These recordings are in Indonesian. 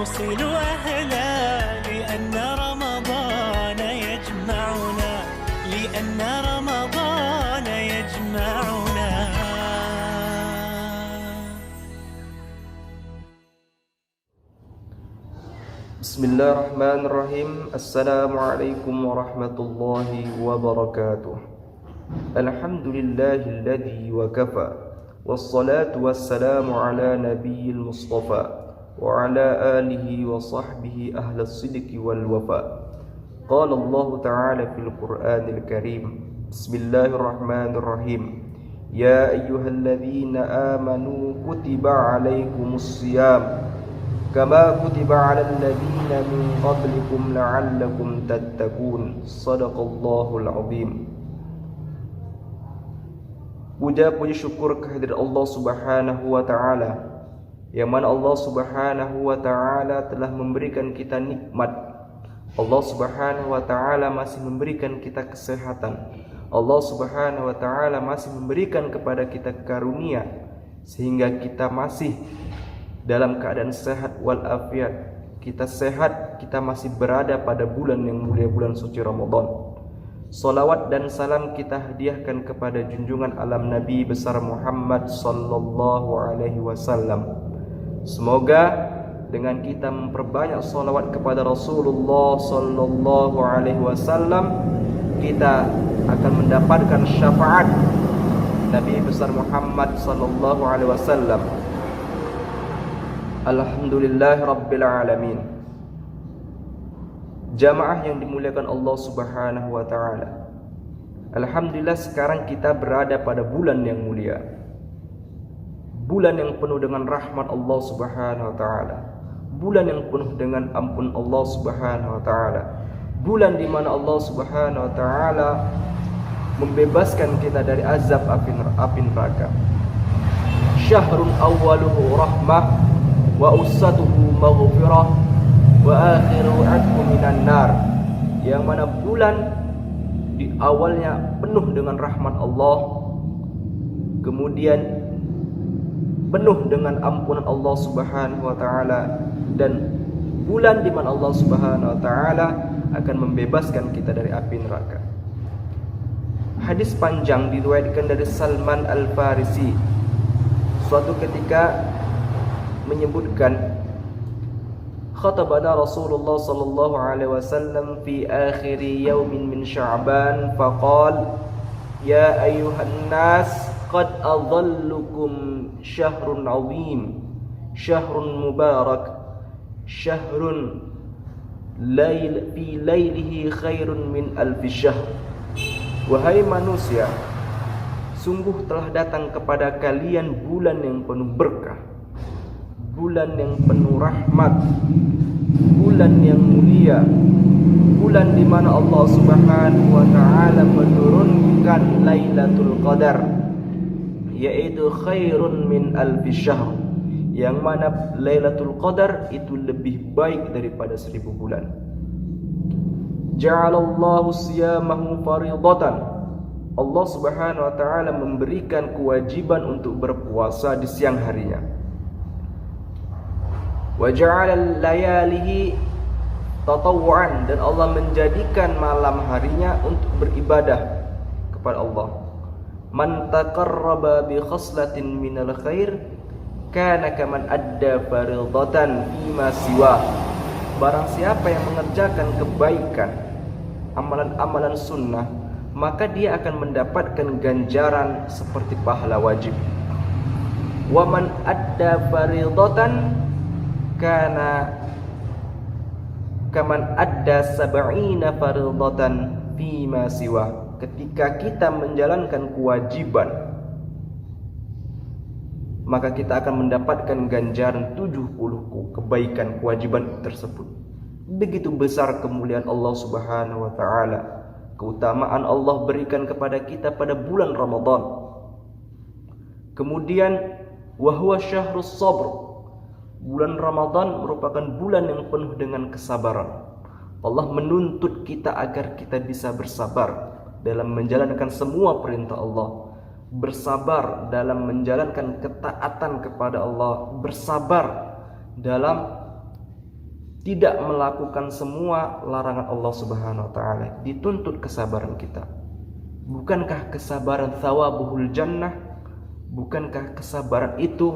نوصل أهلا لأن رمضان يجمعنا لأن رمضان يجمعنا. Bismillahirrahmanirrahim. Assalamualaikum warahmatullahi wabarakatuh. Alhamdulillahilladzi wa kafa. Wassalatu wassalamu ala nabiyil mustafa wa ala alihi wa sahbihi ahlas sidqi wal wafa. Qala Allah ta'ala fil Qur'anil Karim. Bismillahirrahmanirrahim. Ya ayyuhalladzina amanu kutiba alaikumus shiyam kama kutiba 'alal ladzina min qablikum la'allakum tattaqun. Shadaqallahul 'azim. Puja puji syukur kehadirat Allah Subhanahu wa taala, yang mana Allah Subhanahu wa taala telah memberikan kita nikmat. Allah Subhanahu wa taala masih memberikan kita kesehatan. Allah Subhanahu wa taala masih memberikan kepada kita karunia sehingga kita masih dalam keadaan sehat walafiat. Kita sehat, kita masih berada pada bulan yang mulia, bulan suci Ramadan. Salawat dan salam kita hadiahkan kepada junjungan alam Nabi besar Muhammad sallallahu alaihi wasallam. Semoga dengan kita memperbanyak salawat kepada Rasulullah sallallahu alaihi wasallam, kita akan mendapatkan syafaat Nabi besar Muhammad sallallahu alaihi wasallam. Alhamdulillahirabbil alamin. Jamaah yang dimuliakan Allah Subhanahu wa taala. Alhamdulillah sekarang kita berada pada bulan yang mulia. Bulan yang penuh dengan rahmat Allah Subhanahu wa taala. Bulan yang penuh dengan ampun Allah Subhanahu wa taala. Bulan di mana Allah Subhanahu wa taala membebaskan kita dari azab api neraka. Syahrun awwaluhu rahmah wa usatuhu maghfirah wa akhiru atku minan nar, yang mana bulan di awalnya penuh dengan rahmat Allah, kemudian penuh dengan ampunan Allah Subhanahu wa taala, dan bulan di mana Allah Subhanahu wa taala akan membebaskan kita dari api neraka. Hadis panjang diriwayatkan dari Salman Al-Farisi. Suatu ketika menyebutkan, khatabana Rasulullah sallallahu alaihi wasallam fi akhir yaumin min Sya'ban faqala ya ayyuhan nas qad adhallukum syahrun 'azim syahrun mubarak syahrun lail fi lailihi khairun min alfi syahr. Wahai manusia, sungguh telah datang kepada kalian bulan yang penuh berkah, bulan yang penuh rahmat, bulan yang mulia, bulan di mana Allah Subhanahu wa taala menurunkan Lailatul Qadar, yaitu khairun min alfi syahr, yang mana Lailatul Qadar itu lebih baik daripada 1000 bulan. Ja'alallahu siyamahu fardatan. Allah Subhanahu wa taala memberikan kewajiban untuk berpuasa di siang harinya. Wa ja'ala layalihi tatawwu'an, dan Allah menjadikan malam harinya untuk beribadah kepada Allah. Man taqarraba bi khaslatin minal khair kana kaman adda fardatan fima siwa. Barang siapa yang mengerjakan kebaikan, amalan-amalan sunnah, maka dia akan mendapatkan ganjaran seperti pahala wajib. Wa man adda fardatan kana kaman adda sab'ina fardatan fima siwa. Ketika kita menjalankan kewajiban, maka kita akan mendapatkan ganjaran 70 kebaikan kewajiban tersebut. Begitu besar kemuliaan Allah Subhanahu wa taala, keutamaan Allah berikan kepada kita pada bulan Ramadan. Kemudian wa huwa syahrus sabr. Bulan Ramadan merupakan bulan yang penuh dengan kesabaran. Allah menuntut kita agar kita bisa bersabar dalam menjalankan semua perintah Allah, bersabar dalam menjalankan ketaatan kepada Allah, bersabar dalam tidak melakukan semua larangan Allah Subhanahu wa taala. Dituntut kesabaran kita. Bukankah kesabaran thawabuhul jannah? Bukankah kesabaran itu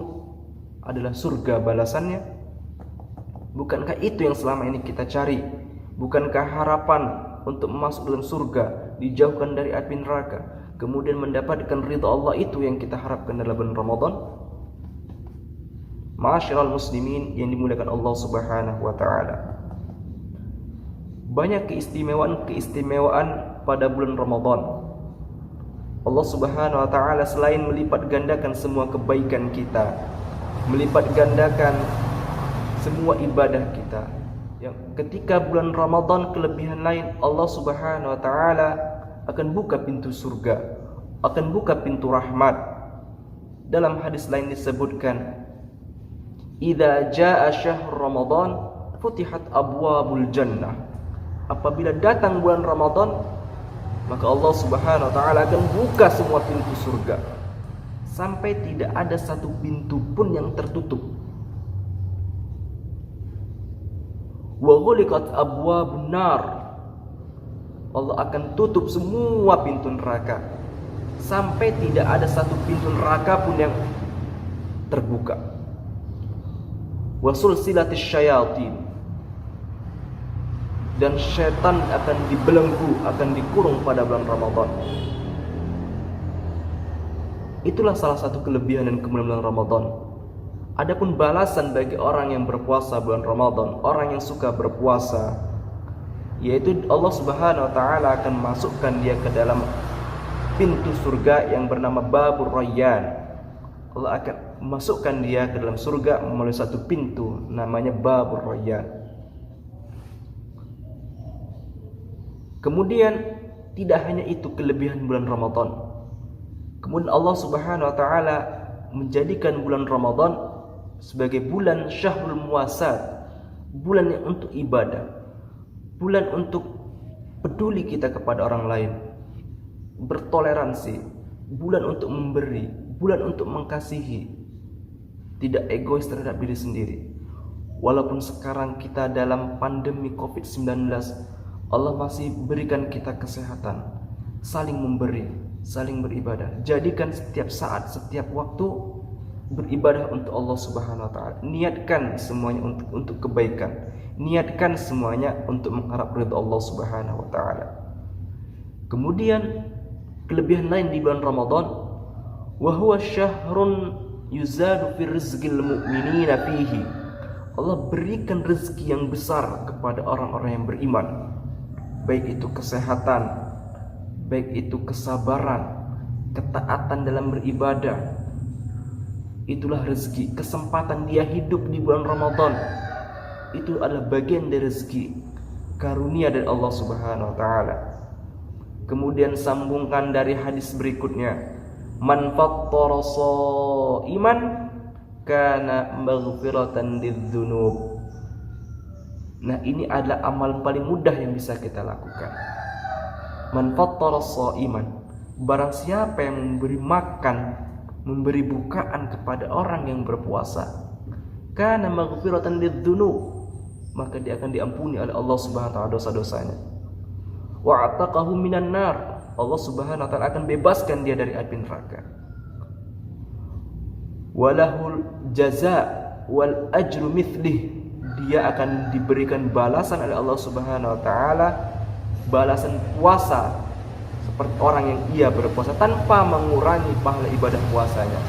adalah surga balasannya? Bukankah itu yang selama ini kita cari? Bukankah harapan untuk masuk dalam surga, dijauhkan dari api neraka, kemudian mendapatkan ridha Allah itu yang kita harapkan dalam bulan Ramadan? Ma'asyiral muslimin yang dimuliakan Allah Subhanahu wa taala. Banyak keistimewaan pada bulan Ramadan. Allah Subhanahu wa taala selain melipat gandakan semua kebaikan kita, melipat gandakan semua ibadah kita, yang ketika bulan Ramadan kelebihan lain, Allah Subhanahu wa taala akan buka pintu surga, akan buka pintu rahmat. Dalam hadis lain disebutkan, "Idza jaa syahr Ramadan futihat abwabul jannah." Apabila datang bulan Ramadan, maka Allah Subhanahu wa taala akan buka semua pintu surga sampai tidak ada satu pintu pun yang tertutup. Wa ghuliqat abwabun nar. Allah akan tutup semua pintu neraka sampai tidak ada satu pintu neraka pun yang terbuka. Wa sulsilatis syayatin. Dan syaitan akan dibelenggu, akan dikurung pada bulan Ramadan. Itulah salah satu kelebihan dan kemuliaan bulan Ramadan. Adapun balasan bagi orang yang berpuasa bulan Ramadan, orang yang suka berpuasa, yaitu Allah Subhanahu wa taala akan masukkan dia ke dalam pintu surga yang bernama Babur Rayyan. Allah akan masukkan dia ke dalam surga melalui satu pintu namanya Babur Rayyan. Kemudian tidak hanya itu kelebihan bulan Ramadan. Kemudian Allah Subhanahu wa taala menjadikan bulan Ramadan sebagai bulan syahrul muasat, bulan yang untuk ibadah, bulan untuk peduli kita kepada orang lain, bertoleransi, bulan untuk memberi, bulan untuk mengasihi, tidak egois terhadap diri sendiri. Walaupun sekarang kita dalam pandemi COVID-19, Allah masih berikan kita kesehatan, saling memberi, saling beribadah. Jadikan setiap saat, setiap waktu beribadah untuk Allah Subhanahu wa taala. Niatkan semuanya untuk kebaikan. Niatkan semuanya untuk mengharap ridha Allah Subhanahu wa taala. Kemudian kelebihan lain di bulan Ramadan, wa huwa syahrun yuzadu fi rizqil mu'minina fihi. Allah berikan rezeki yang besar kepada orang-orang yang beriman. Baik itu kesehatan, baik itu kesabaran, ketaatan dalam beribadah. Itulah rezeki, kesempatan dia hidup di bulan Ramadan. Itu adalah bagian dari rezeki, karunia dari Allah Subhanahu wa taala. Kemudian sambungkan dari hadis berikutnya, man fattara shaiman kana maghfiratan lidzunub. Nah, ini adalah amal paling mudah yang bisa kita lakukan. Man fattara shaiman, barang siapa yang memberi makan, memberi bukaan kepada orang yang berpuasa, kana maghfiratan lidzunub, maka dia akan diampuni oleh Allah Subhanahu wa taala dosa-dosanya. Wa ataqahu minan nar, Allah Subhanahu wa taala akan bebaskan dia dari api neraka. Walahul jazaa wal ajru mithlih, dia akan diberikan balasan oleh Allah Subhanahu wa taala, balasan puasa seperti orang yang ia berpuasa tanpa mengurangi pahala ibadah puasanya.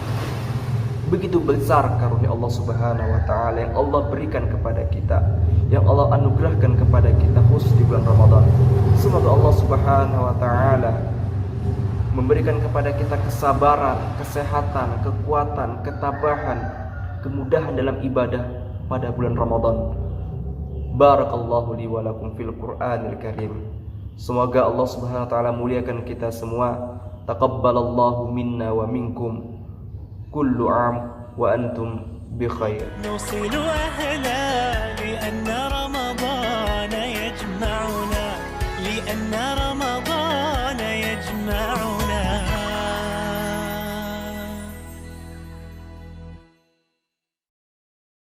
Begitu besar karunia Allah Subhanahu wa taala yang Allah berikan kepada kita, yang Allah anugerahkan kepada kita khusus di bulan Ramadan. Semoga Allah Subhanahu wa taala memberikan kepada kita kesabaran, kesehatan, kekuatan, ketabahan, kemudahan dalam ibadah pada bulan Ramadan. Barakallahu li wa lakum fil Qur'anil Karim. Semoga Allah Subhanahu wa taala muliakan kita semua. Taqabbalallahu minna wa minkum. Kullu 'am wa antum bi khair. نوصل أهلا لأن رمضان يجمعنا لأن